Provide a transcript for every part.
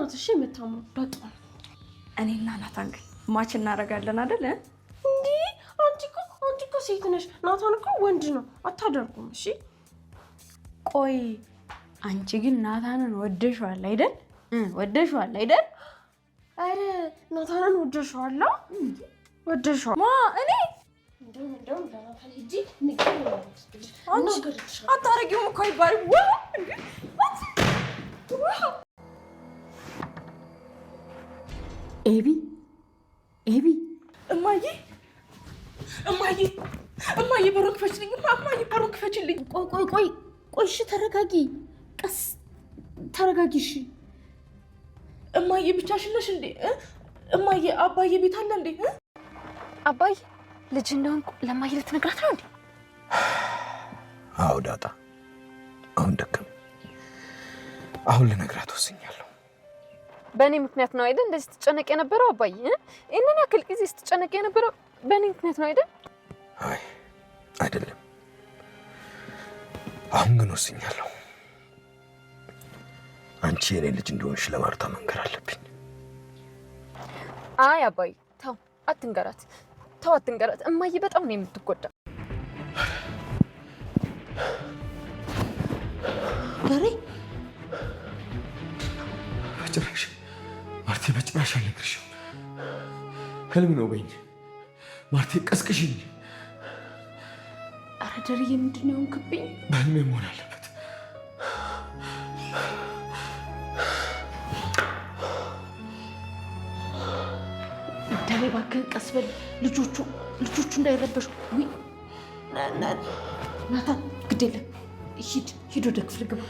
ናት እሺ የምታምነው በጣም እኔና ናታን ግን ማች እናደርጋለን አይደል እንዴ አንቺ እኮ ሴት ነሽ ናታን እኮ ወንድ ነው አታደርጉም እሺ ቆይ አንቺ ግን ናታንን ወደሽዋል አይደል ወደሽዋል አይደል አረ ናታንን ወደሽዋል ማ እኔ እንደውም ለናታን ሂጂ ንገሪው አታረጊውም እኮ አይባልም ኤቢ እማዬ በሩን ክፈችልኝ እማዬ በሩን ክፈችልኝ ቆይ እሺ ተረጋጊ ቀስ ተረጋጊ እሺ እማዬ ብቻሽን ነሽ እንዴ እማዬ አባዬ ቤት አለ እንዴ አባዬ ልጅ እንደሆንኩ ለማዬ ልትነግራት ነው እንዴ አዎ ዳጣ አሁን ደከም አሁን ልነግራት ወስኛለሁ በእኔ ምክንያት ነው አይደል እንደዚህ ትጨነቅ የነበረው አባዬ እኔና ያክል ጊዜ ስትጨነቅ የነበረው በእኔ ምክንያት ነው አይደል አይ አይደለም አሁን ግን ወስኛለሁ አንቺ የኔ ልጅ እንደሆንሽ ለማርታ መንገር አለብኝ አይ አባዬ ተው አትንገራት እማዬ በጣም ነው የምትጎዳ ጋሪ በጭራሽ አልነግርሽም ህልም ነው በይኝ ማርቴ ቀስቅሽኝ ኧረ ደርዬ ምንድን ነው የሆንክብኝ በህልሜ መሆን አለበት ደሬ እባክህን ቀስ በል ልጆቹ እንዳይረበሹ ናታን ግድ የለም ሂድ ወደ ክፍል ግባ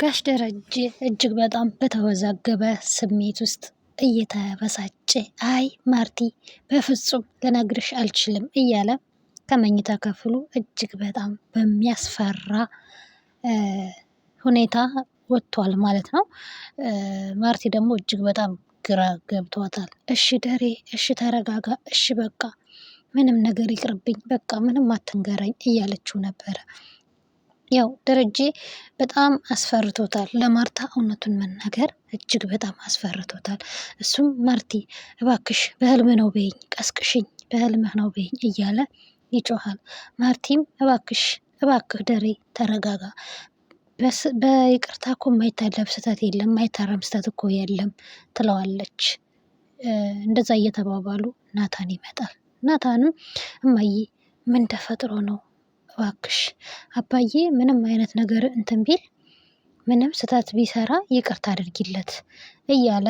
ጋሽ ደረጀ እጅግ በጣም በተወዛገበ ስሜት ውስጥ እየተበሳጨ አይ ማርቲ በፍጹም ልነግርሽ አልችልም እያለ ከመኝታ ክፍሉ እጅግ በጣም በሚያስፈራ ሁኔታ ወጥቷል ማለት ነው። ማርቲ ደግሞ እጅግ በጣም ግራ ገብቷታል። እሺ ደሬ፣ እሺ ተረጋጋ፣ እሺ በቃ ምንም ነገር ይቅርብኝ፣ በቃ ምንም አትንገረኝ እያለችው ነበረ። ያው ደረጀ በጣም አስፈርቶታል። ለማርታ እውነቱን መናገር እጅግ በጣም አስፈርቶታል። እሱም ማርቲ እባክሽ በህልም ነው በይኝ፣ ቀስቅሽኝ፣ በህልምህ ነው በይኝ እያለ ይጮሃል። ማርቲም እባክህ ደሬ ተረጋጋ፣ በይቅርታ እኮ የማይታለፍ ስህተት የለም፣ የማይታረም ስህተት እኮ የለም ትለዋለች። እንደዛ እየተባባሉ ናታን ይመጣል። ናታንም እማዬ ምን ተፈጥሮ ነው እባክሽ አባዬ ምንም አይነት ነገር እንትን ቢል ምንም ስህተት ቢሰራ ይቅርታ አድርጊለት እያለ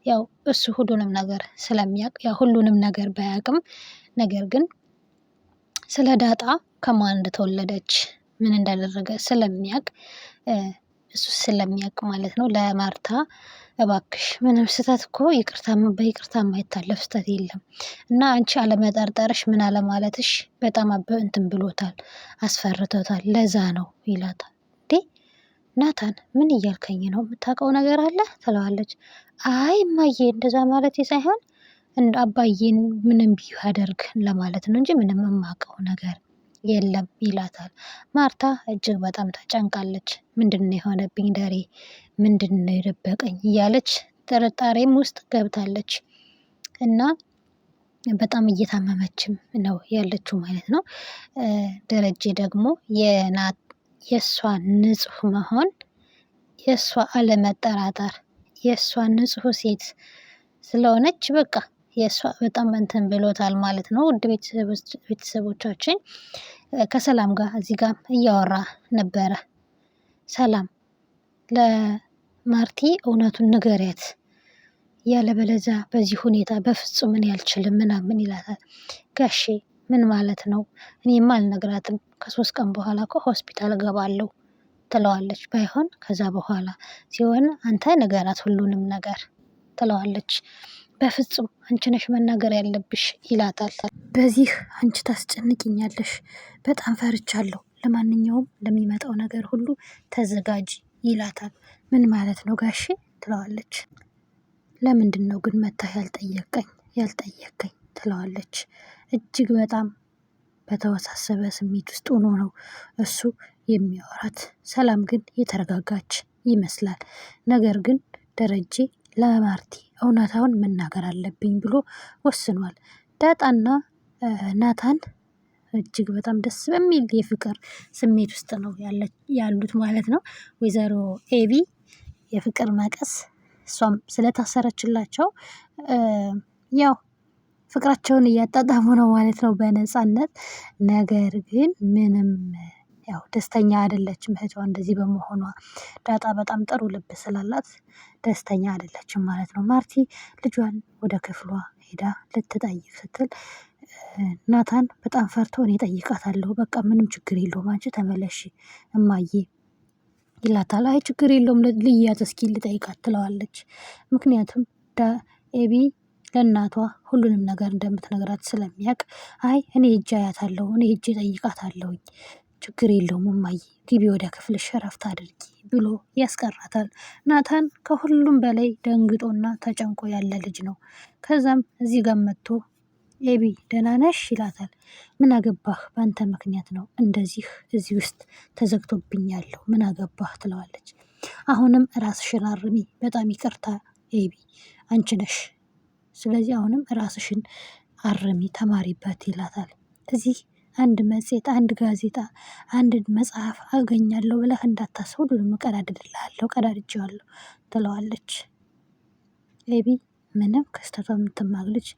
ያው እሱ ሁሉንም ነገር ስለሚያውቅ ያው ሁሉንም ነገር ባያውቅም ነገር ግን ስለ ዳጣ ከማን እንደተወለደች ምን እንዳደረገ ስለሚያውቅ እሱ ስለሚያውቅ ማለት ነው ለማርታ እባክሽ ምንም ስህተት እኮ በይቅርታ የማይታለፍ ስህተት የለም እና አንቺ አለመጠርጠርሽ ምን አለማለትሽ በጣም እንትን ብሎታል፣ አስፈርቶታል፣ ለዛ ነው ይላታል። እንዴ ናታን ምን እያልከኝ ነው? የምታውቀው ነገር አለ ትለዋለች። አይ እማዬ እንደዛ ማለት ሳይሆን አባዬን ምንም ቢያደርግ ለማለት ነው እንጂ ምንም የማውቀው ነገር የለም ይላታል። ማርታ እጅግ በጣም ተጨንቃለች። ምንድነው የሆነብኝ ደሬ፣ ምንድነው የደበቀኝ እያለች ጥርጣሬም ውስጥ ገብታለች እና በጣም እየታመመችም ነው ያለችው ማለት ነው። ደረጀ ደግሞ የእሷ ንጹህ መሆን፣ የእሷ አለመጠራጠር፣ የእሷ ንጹህ ሴት ስለሆነች በቃ የእሷ በጣም እንትን ብሎታል ማለት ነው። ውድ ቤተሰቦቻችን ከሰላም ጋር እዚህ ጋር እያወራ ነበረ። ሰላም ለማርቲ እውነቱን ንገሪያት፣ ያለበለዚያ በዚህ ሁኔታ በፍጹም እኔ አልችልም ምናምን ይላታል። ጋሼ ምን ማለት ነው? እኔማ አልነግራትም፣ ከ3 ቀን በኋላ እኮ ሆስፒታል እገባለሁ ትለዋለች። ባይሆን ከዛ በኋላ ሲሆን አንተ ንገራት ሁሉንም ነገር ትለዋለች። በፍጹም አንቺ ነሽ መናገር ያለብሽ ይላታል። በዚህ አንቺ ታስጨንቅኛለሽ፣ በጣም ፈርቻለሁ፣ ለማንኛውም ለሚመጣው ነገር ሁሉ ተዘጋጂ ይላታል። ምን ማለት ነው ጋሼ ትለዋለች። ለምንድን ነው ግን መታህ ያልጠየቀኝ ትለዋለች። እጅግ በጣም በተወሳሰበ ስሜት ውስጥ ሆኖ ነው እሱ የሚያወራት። ሰላም ግን የተረጋጋች ይመስላል። ነገር ግን ደረጀ ለማርቲ እውነታውን መናገር አለብኝ ብሎ ወስኗል። ዳጣና ናታን እጅግ በጣም ደስ በሚል የፍቅር ስሜት ውስጥ ነው ያሉት ማለት ነው። ወይዘሮ ኤቢ የፍቅር መቀስ እሷም ስለታሰረችላቸው ያው ፍቅራቸውን እያጣጣሙ ነው ማለት ነው በነፃነት። ነገር ግን ምንም ያው ደስተኛ አይደለችም እህቷ እንደዚህ በመሆኗ። ዳጣ በጣም ጥሩ ልብ ስላላት ደስተኛ አይደለችም ማለት ነው። ማርቲ ልጇን ወደ ክፍሏ ሄዳ ልትጠይቅ ስትል ናታን በጣም ፈርቶ እኔ እጠይቃታለሁ፣ በቃ ምንም ችግር የለውም አንቺ ተመለሺ እማዬ ይላታል። አይ ችግር የለውም ልያት እስኪ ልጠይቃት ትለዋለች። ምክንያቱም ኤቢ ለእናቷ ሁሉንም ነገር እንደምትነግራት ስለሚያውቅ አይ እኔ ሄጄ አያታለሁ፣ እኔ ሄጄ እጠይቃታለሁኝ፣ ችግር የለውም እማዬ ግቢ ወደ ክፍልሽ እረፍት አድርጊ ብሎ ያስቀራታል። ናታን ከሁሉም በላይ ደንግጦና ተጨንቆ ያለ ልጅ ነው። ከዛም እዚህ ጋር መጥቶ ኤቢ ደህና ነሽ ይላታል። ምን አገባህ በአንተ ምክንያት ነው እንደዚህ እዚህ ውስጥ ተዘግቶብኛለሁ ምን አገባህ ትለዋለች። አሁንም ራስሽን አርሚ፣ በጣም ይቅርታ ኤቢ አንቺ ነሽ፣ ስለዚህ አሁንም ራስሽን አርሚ ተማሪበት ይላታል። እዚህ አንድ መጽሔት፣ አንድ ጋዜጣ፣ አንድ መጽሐፍ አገኛለሁ ብለህ እንዳታስብ፣ ሁሉንም እቀዳድድልሃለሁ፣ ቀዳድጄዋለሁ ትለዋለች። ኤቢ ምንም ከስተቷ የምትማር ልጅ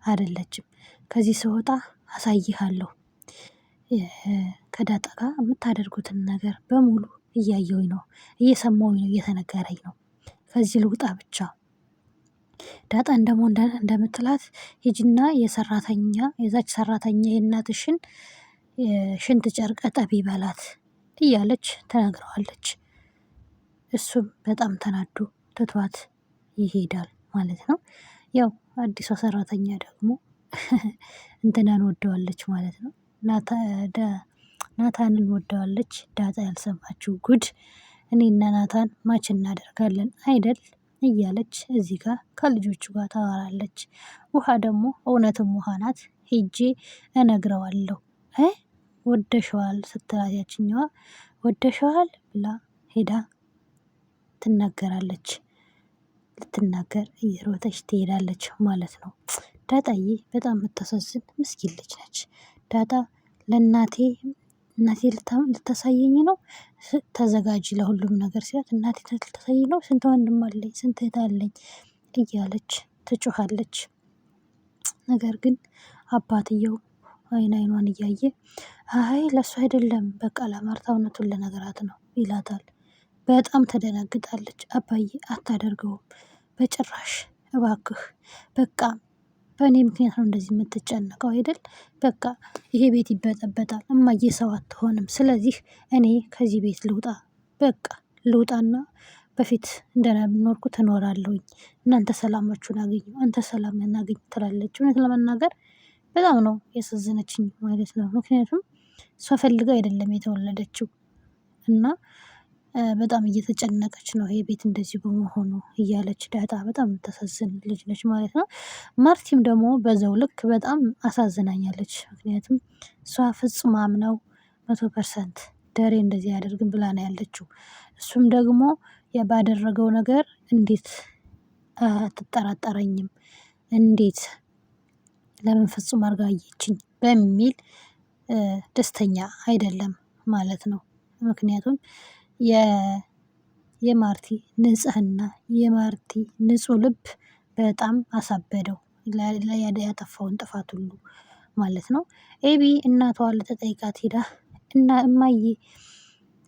አይደለችም። ከዚህ ስወጣ አሳይሃለሁ፣ ከዳጣ ጋር የምታደርጉትን ነገር በሙሉ እያየሁኝ ነው፣ እየሰማሁኝ ነው፣ እየተነገረኝ ነው። ከዚህ ልውጣ ብቻ። ዳጣን ደግሞ እንደምትላት ሂጂና የዛች ሰራተኛ የእናትሽን ሽንት ጨርቅ እጠቢ በላት እያለች ትነግረዋለች። እሱም በጣም ተናዶ ትቷት ይሄዳል ማለት ነው። ያው አዲሷ ሰራተኛ ደግሞ እንትናን ወደዋለች ማለት ነው። ናታንን ወደዋለች። ዳጣ ያልሰማችው ጉድ እኔና ናታን ማች እናደርጋለን አይደል እያለች እዚህ ጋር ከልጆቹ ጋር ታወራለች። ውሃ ደግሞ እውነትም ውሃ ናት፣ ሄጄ እነግረዋለሁ ወደሸዋል ስትላት ያችኛዋ ወደሸዋል ብላ ሄዳ ትናገራለች። ልትናገር እየሮጠች ትሄዳለች ማለት ነው። ዳጣዬ በጣም የምታሳዝን ምስኪን ልጅ ነች። ዳጣ ለእናቴ ልታሳየኝ ነው፣ ተዘጋጂ ለሁሉም ነገር ሲላት እናቴ ልታሳየኝ ነው፣ ስንት ወንድም አለኝ፣ ስንት እህት አለኝ እያለች ትጮኻለች። ነገር ግን አባትየው አይኗን እያየ አይ ለእሱ አይደለም በቃ ለማርታ እውነቱን ልነግራት ነው ይላታል። በጣም ተደናግጣለች። አባዬ አታደርገውም በጭራሽ እባክህ፣ በቃ በእኔ ምክንያት ነው እንደዚህ የምትጨነቀው አይደል? በቃ ይሄ ቤት ይበጠበጣል፣ እማዬ ሰው አትሆንም። ስለዚህ እኔ ከዚህ ቤት ልውጣ፣ በቃ ልውጣና በፊት እንደኖርኩት እኖራለሁኝ፣ እናንተ ሰላማችሁን አገኙ፣ አንተ ሰላም እናገኝ ትላለች። እውነት ለመናገር በጣም ነው ያሳዘነችኝ ማለት ነው። ምክንያቱም እሷ ፈልጋ አይደለም የተወለደችው እና በጣም እየተጨነቀች ነው ይሄ ቤት እንደዚህ በመሆኑ እያለች ዳጣ በጣም የምታሳዝን ልጅ ነች ማለት ነው። ማርቲም ደግሞ በዛው ልክ በጣም አሳዝናኛለች። ምክንያቱም እሷ ፍጹም አምነው 100% ደሬ እንደዚህ አያደርግም ብላ ነው ያለችው። እሱም ደግሞ ባደረገው ነገር እንዴት አትጠራጠረኝም፣ እንዴት ለምን ፍጹም አድርጋ አየችኝ በሚል ደስተኛ አይደለም ማለት ነው። ምክንያቱም የማርቲ ንጽህና የማርቲ ንጹህ ልብ በጣም አሳበደው ያጠፋውን ጥፋት ሁሉ ማለት ነው። ኤቢ እናቷ ልትጠይቃት ሄዳ እና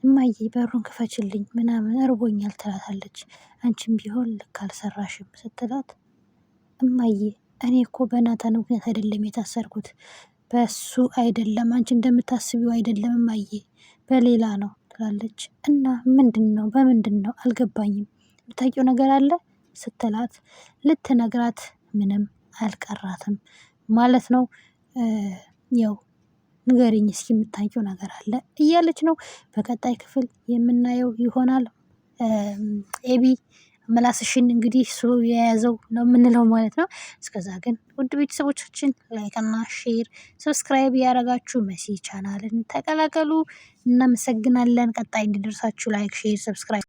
እማዬ በሩን ክፈችልኝ ምናምን እርቦኛል ትላታለች። አንቺም ቢሆን ልክ አልሰራሽም ስትላት እማዬ እኔ እኮ በናታን ምክንያት አይደለም የታሰርኩት፣ በሱ አይደለም፣ አንቺ እንደምታስቢው አይደለም እማዬ በሌላ ነው ትላለች። እና ምንድን ነው በምንድን ነው አልገባኝም፣ የምታውቂው ነገር አለ ስትላት ልትነግራት ምንም አልቀራትም ማለት ነው። ያው ንገሪኝ እስኪ የምታውቂው ነገር አለ እያለች ነው። በቀጣይ ክፍል የምናየው ይሆናል። ኤቢ ምላስሽን እንግዲህ እሱ የያዘው ነው የምንለው ማለት ነው። እስከዛ ግን ውድ ቤተሰቦቻችን ላይክና ሼር ሰብስክራይብ ያደረጋችሁ መሲ ቻናልን ተቀላቀሉ። እናመሰግናለን። ቀጣይ እንዲደርሳችሁ ላይክ ሼር ሰብስክራይብ